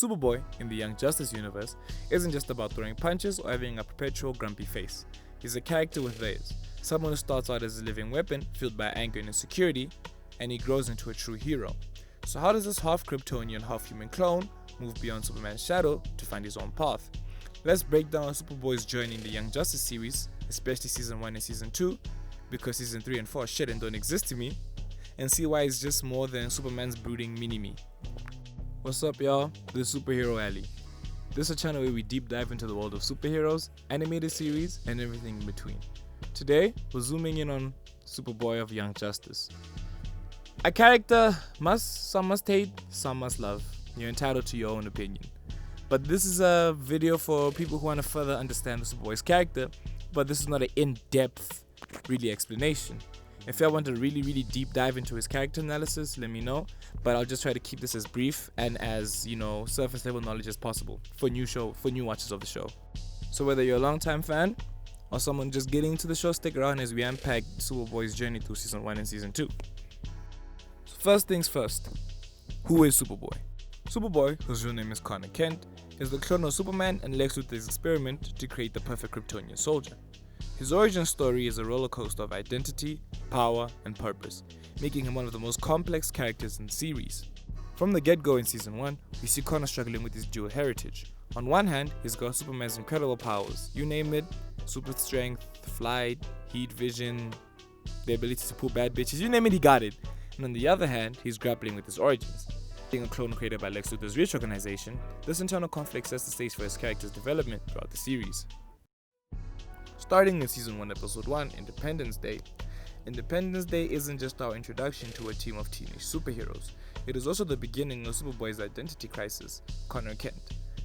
Superboy, in the Young Justice universe, isn't just about throwing punches or having a perpetual grumpy face. He's a character with layers, someone who starts out as a living weapon fueled by anger and insecurity, and he grows into a true hero. So how does this half Kryptonian, half human clone move beyond Superman's shadow to find his own path? Let's break down Superboy's journey in the Young Justice series, especially Season 1 and Season 2, because Season 3 and 4 are shit and don't exist to me, and see why he's just more than Superman's brooding mini-me. What's up, y'all? This is Superhero Alley. This is a channel where we deep dive into the world of superheroes, animated series, and everything in between. Today, we're zooming in on Superboy of Young Justice. A character some must hate, some must love. You're entitled to your own opinion. But this is a video for people who want to further understand Superboy's character, but this is not an in-depth, really explanation. If y'all want to really deep dive into his character analysis, let me know. But I'll just try to keep this as brief and as, surface level knowledge as possible for new watchers of the show. So whether you're a long-time fan or someone just getting into the show, stick around as we unpack Superboy's journey through Season 1 and Season 2. So first things first, who is Superboy? Superboy, whose real name is Connor Kent, is the clone of Superman and Lex Luthor's experiment to create the perfect Kryptonian soldier. His origin story is a roller coaster of identity, power, and purpose, making him one of the most complex characters in the series. From the get-go in Season 1, we see Connor struggling with his dual heritage. On one hand, he's got Superman's incredible powers, you name it, super strength, flight, heat vision, the ability to pull bad bitches, you name it, he got it. And on the other hand, he's grappling with his origins. Being a clone created by Lex Luthor's Reach organization, this internal conflict sets the stage for his character's development throughout the series. Starting in Season 1, Episode 1, Independence Day. Independence Day isn't just our introduction to a team of teenage superheroes. It is also the beginning of Superboy's identity crisis. Connor Kent,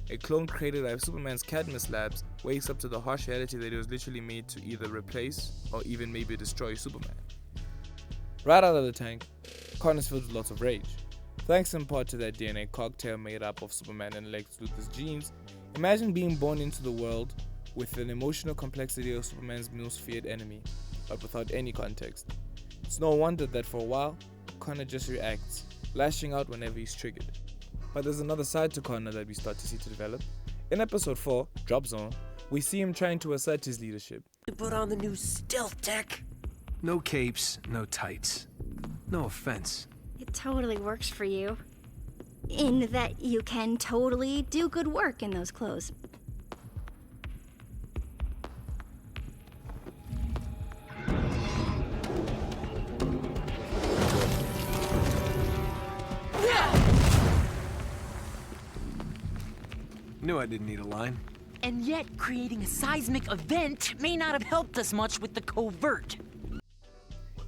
a clone created by Superman's Cadmus Labs, wakes up to the harsh reality that he was literally made to either replace or even maybe destroy Superman. Right out of the tank, Connor's filled with lots of rage. Thanks in part to that DNA cocktail made up of Superman and Lex Luthor's genes, imagine being born into the world with an emotional complexity of Superman's most feared enemy, but without any context. It's no wonder that for a while, Connor just reacts, lashing out whenever he's triggered. But there's another side to Connor that we start to see to develop. In Episode 4, Drop Zone, we see him trying to assert his leadership. Put on the new stealth tech. No capes, no tights. No offense. It totally works for you. In that you can totally do good work in those clothes. Knew I didn't need a line. And yet, creating a seismic event may not have helped us much with the covert.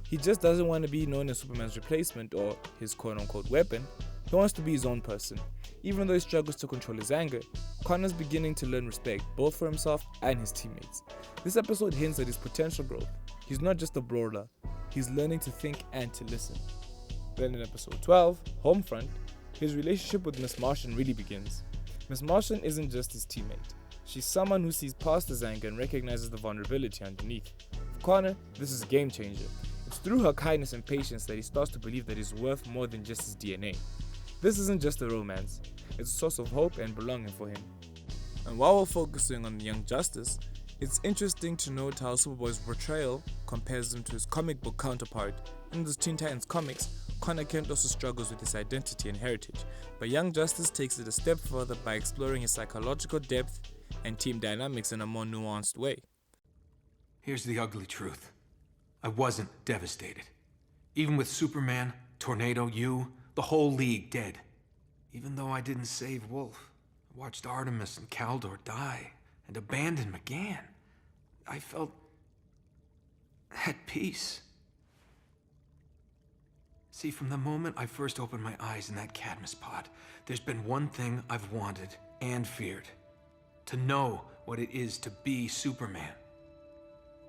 He just doesn't want to be known as Superman's replacement or his quote-unquote weapon. He wants to be his own person. Even though he struggles to control his anger, Connor's beginning to learn respect both for himself and his teammates. This episode hints at his potential growth. He's not just a brawler, he's learning to think and to listen. Then in Episode 12, Homefront, his relationship with Miss Martian really begins. Miss Martian isn't just his teammate. She's someone who sees past his anger and recognizes the vulnerability underneath. For Connor, this is a game changer. It's through her kindness and patience that he starts to believe that he's worth more than just his DNA. This isn't just a romance, it's a source of hope and belonging for him. And while we're focusing on Young Justice, it's interesting to note how Superboy's portrayal compares him to his comic book counterpart. In the Teen Titans comics, Connor Kent also struggles with his identity and heritage, but Young Justice takes it a step further by exploring his psychological depth and team dynamics in a more nuanced way. Here's the ugly truth. I wasn't devastated. Even with Superman, Tornado, you, the whole league dead. Even though I didn't save Wolf, I watched Artemis and Kaldor die, and abandon McGann. I felt at peace. See, from the moment I first opened my eyes in that Cadmus pod, there's been one thing I've wanted and feared. To know what it is to be Superman.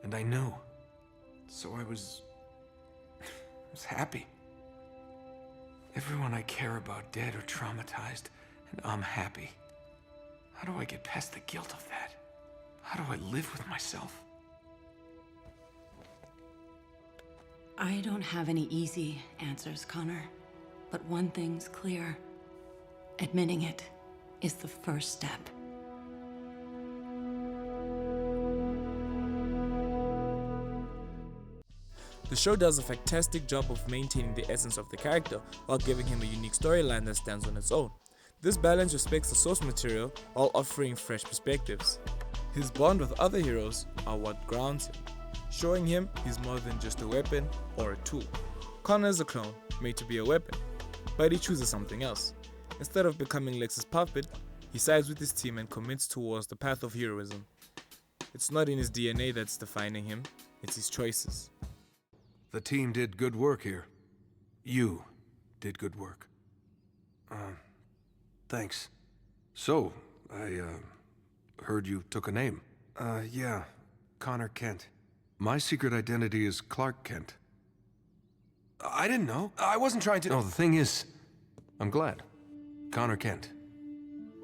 And I knew. So I was happy. Everyone I care about dead or traumatized, and I'm happy. How do I get past the guilt of that? How do I live with myself? I don't have any easy answers, Connor. But one thing's clear. Admitting it is the first step. The show does a fantastic job of maintaining the essence of the character while giving him a unique storyline that stands on its own. This balance respects the source material while offering fresh perspectives. His bond with other heroes are what grounds him, showing him he's more than just a weapon or a tool. Connor is a clone, made to be a weapon, but he chooses something else. Instead of becoming Lex's puppet, he sides with his team and commits towards the path of heroism. It's not in his DNA that's defining him, it's his choices. The team did good work here. You did good work. Thanks. So, I heard you took a name. Yeah. Connor Kent. My secret identity is Clark Kent. I didn't know. I wasn't trying to... No, the thing is, I'm glad. Connor Kent.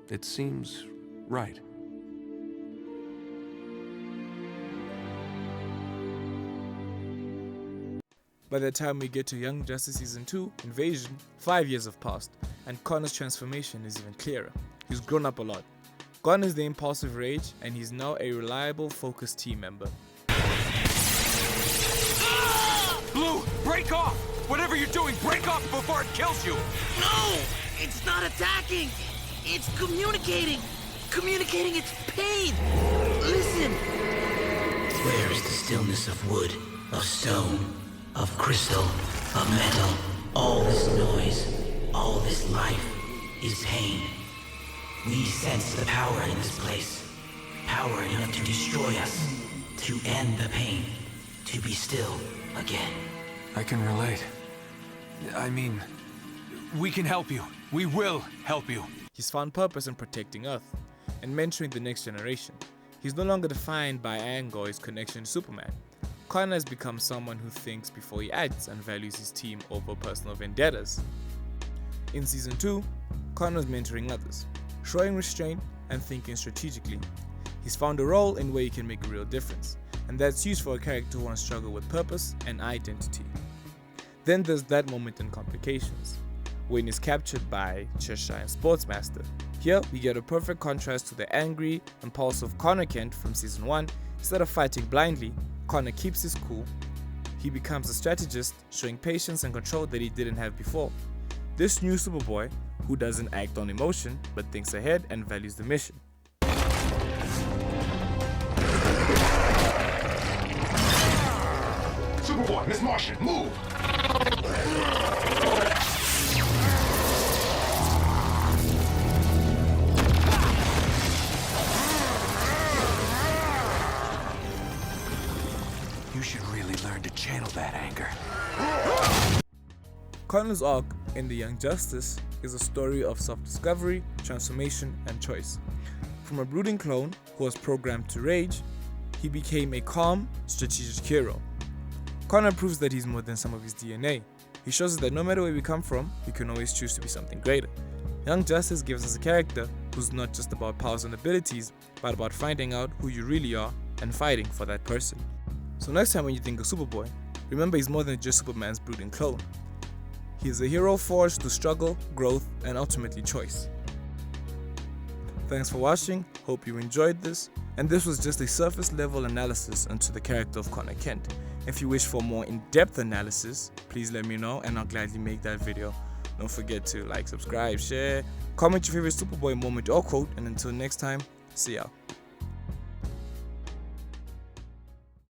It seems right. By the time we get to Young Justice Season 2, Invasion, 5 years have passed, and Connor's transformation is even clearer. He's grown up a lot. Gone is the impulsive rage, and he's now a reliable, focused team member. Blue, break off! Whatever you're doing, break off before it kills you! No! It's not attacking! It's communicating! Communicating its pain! Listen! Where is the stillness of wood, of stone, of crystal, of metal? All this noise, all this life is pain. We sense the power in this place. Power enough to destroy us, to end the pain, to be still again. I can relate. I mean, we can help you. We will help you. He's found purpose in protecting Earth and mentoring the next generation. He's no longer defined by anger or his connection to Superman. Connor has become someone who thinks before he acts and values his team over personal vendettas. In Season 2, Connor's mentoring others, showing restraint and thinking strategically. He's found a role in where he can make a real difference, and that's used for a character who wants to struggle with purpose and identity. Then there's that moment in Complications, when he's captured by Cheshire and Sportsmaster. Here, we get a perfect contrast to the angry, impulsive Connor Kent from Season 1. Instead of fighting blindly, Connor keeps his cool. He becomes a strategist, showing patience and control that he didn't have before. This new Superboy, who doesn't act on emotion, but thinks ahead and values the mission. Superboy, Miss Martian, move! You should really learn to channel that anger. Connor's arc in The Young Justice is a story of self-discovery, transformation, and choice. From a brooding clone who was programmed to rage, he became a calm, strategic hero. Connor proves that he's more than some of his DNA. He shows us that no matter where we come from, we can always choose to be something greater. Young Justice gives us a character who's not just about powers and abilities, but about finding out who you really are and fighting for that person. So next time when you think of Superboy, remember he's more than just Superman's brooding clone. He is a hero forged through struggle, growth, and ultimately choice. Thanks for watching, hope you enjoyed this, and this was just a surface level analysis into the character of Connor Kent. If you wish for more in-depth analysis, please let me know and I'll gladly make that video. Don't forget to like, subscribe, share, comment your favorite Superboy moment or quote, and until next time, see ya.